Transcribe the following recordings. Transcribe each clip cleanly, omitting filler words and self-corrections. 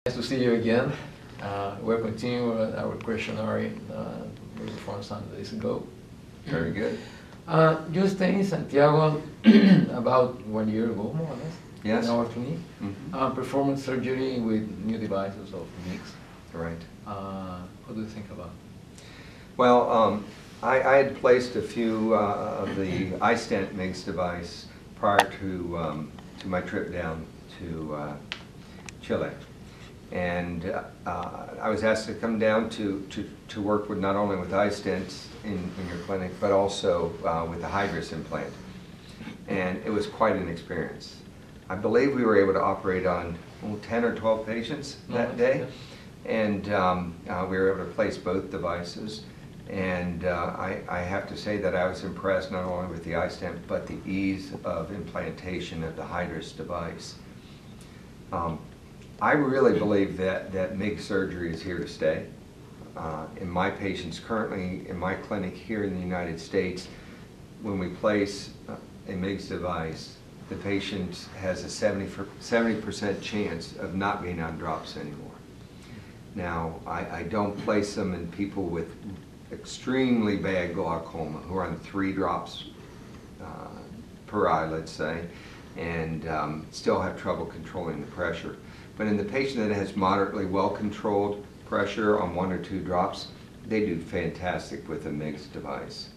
Nice to see you again. We're continuing our questionnaire we performed some days ago. Very good. You stayed in Santiago about 1 year ago, more or less, Yes. in our clinic, performing surgery with new devices of MIGS. Right. What do you think about it? Well, I had placed a few of the iStent MIGS device prior to my trip down to Chile. And I was asked to come down to work with not only with iStents in your clinic, but also with the Hydrus implant. And it was quite an experience. I believe we were able to operate on 10 or 12 patients that day. And we were able to place both devices. And I have to say that I was impressed not only with the iStent, but the ease of implantation of the Hydrus device. I really believe that MIGS surgery is here to stay. In my patients currently in my clinic here in the United States, when we place a MIGS device, the patient has a 70% chance of not being on drops anymore. Now, I don't place them in people with extremely bad glaucoma who are on 3 drops per eye, let's say, and still have trouble controlling the pressure. But in the patient that has moderately well-controlled pressure on 1 or 2 drops, they do fantastic with a MIGS device.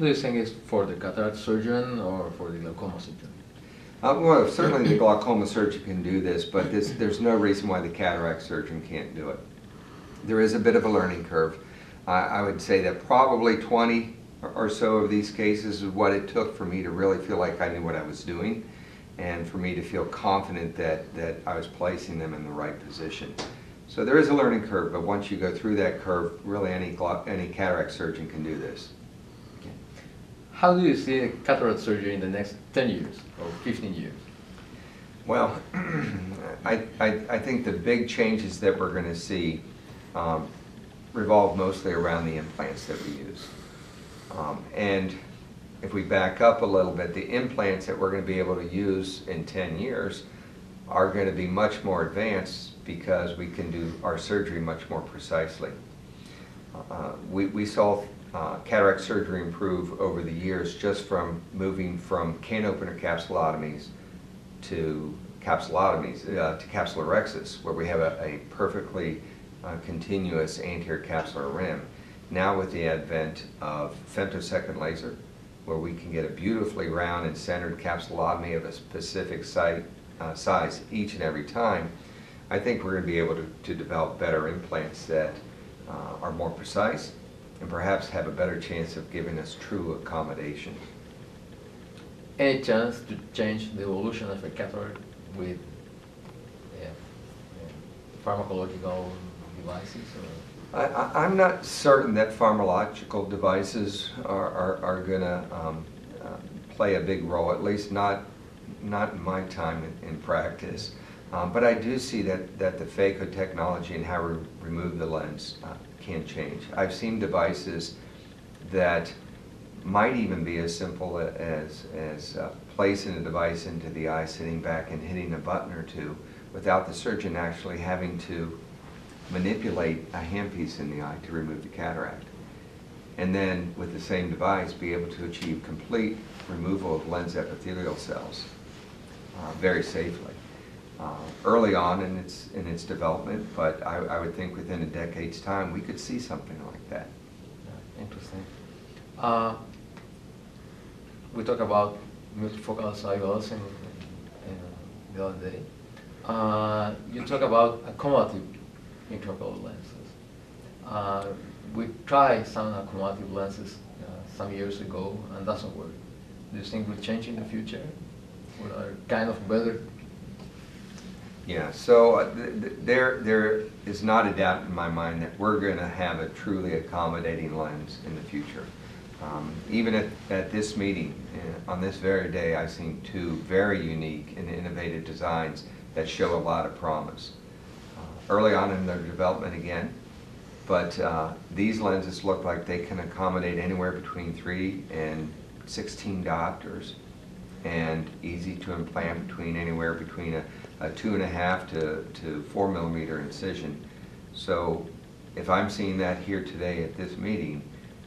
Do you think it's for the cataract surgeon or for the glaucoma surgeon? Well, certainly the glaucoma surgeon can do this, but there's no reason why the cataract surgeon can't do it. There is a bit of a learning curve. I would say that probably 20 or so of these cases is what it took for me to really feel like I knew what I was doing, and for me to feel confident that I was placing them in the right position. So there is a learning curve, but once you go through that curve, really any cataract surgeon can do this. Okay. How do you see cataract surgery in the next 10 years or 15 years? Well, I think the big changes that we're going to see revolve mostly around the implants that we use. And if we back up a little bit, the implants that we're going to be able to use in 10 years are going to be much more advanced because we can do our surgery much more precisely. We saw cataract surgery improve over the years just from moving from can opener capsulotomies to capsulorhexis, where we have a perfectly continuous anterior capsular rim. Now with the advent of femtosecond laser, where we can get a beautifully round and centered capsulotomy of a specific size each and every time, I think we're going to be able to develop better implants that are more precise and perhaps have a better chance of giving us true accommodation. Any chance to change the evolution of a cataract with pharmacological devices? I'm not certain that pharmacological devices are going to play a big role, at least not in my time in practice. But I do see that the phaco technology and how we remove the lens can change. I've seen devices that might even be as simple as placing a device into the eye, sitting back and hitting a button or two without the surgeon actually having to manipulate a handpiece in the eye to remove the cataract. And then with the same device be able to achieve complete removal of lens epithelial cells very safely. Early on in its development, but I would think within a decade's time we could see something like that. Interesting. We talked about multifocal IOLs in the other day. You talk about accommodative intraocular lenses. We tried some accommodative lenses some years ago and doesn't work. Do you think will change in the future? Or are kind of better? Yeah, so there is not a doubt in my mind that we're going to have a truly accommodating lens in the future. Even at this meeting, on this very day, I've seen 2 very unique and innovative designs that show a lot of promise. Early on in their development again, but these lenses look like they can accommodate anywhere between 3 and 16 diopters, and easy to implant between anywhere between a a 2.5 to 4 millimeter incision. So if I'm seeing that here today at this meeting,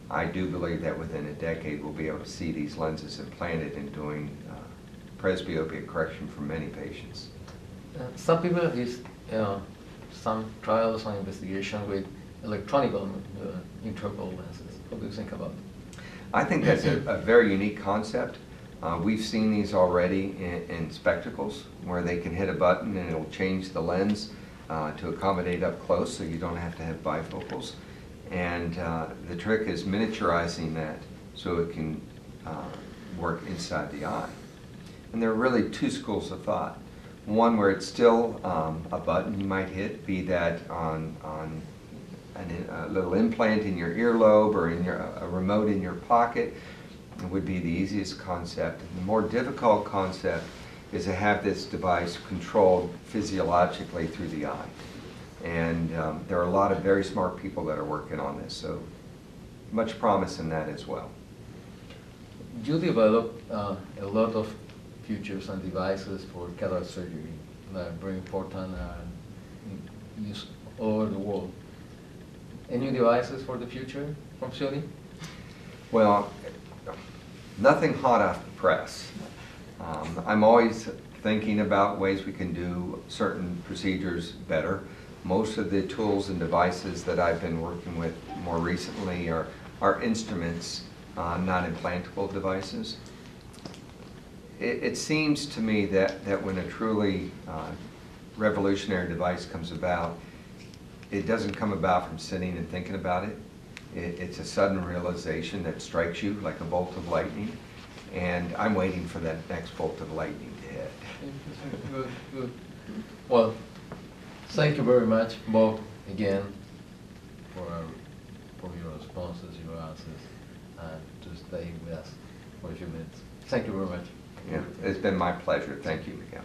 I do believe that within a decade we'll be able to see these lenses implanted and doing presbyopia correction for many patients. Some people have used some trials or investigation with electronic intraocular lenses. What do you think about it? I think that's a very unique concept. We've seen these already in spectacles where they can hit a button and it'll change the lens to accommodate up close so you don't have to have bifocals. And the trick is miniaturizing that so it can work inside the eye. And there are really two schools of thought. One where it's still a button you might hit, be that on a little implant in your earlobe or in a remote in your pocket. It would be the easiest concept. And the more difficult concept is to have this device controlled physiologically through the eye. And there are a lot of very smart people that are working on this, so much promise in that as well. You developed a lot of features and devices for cataract surgery that are very important and used all over the world. Any devices for the future from Cionni? Well, nothing hot off the press. I'm always thinking about ways we can do certain procedures better. Most of the tools and devices that I've been working with more recently are instruments, not implantable devices. It seems to me that when a truly revolutionary device comes about, it doesn't come about from sitting and thinking about it. It's a sudden realization that strikes you like a bolt of lightning, and I'm waiting for that next bolt of lightning to hit. Good, good. Well, thank you very much, Bob, again, for your responses, your answers, and to stay with us for a few minutes. Thank you very much. Yeah, it's been my pleasure. Thank you, Miguel.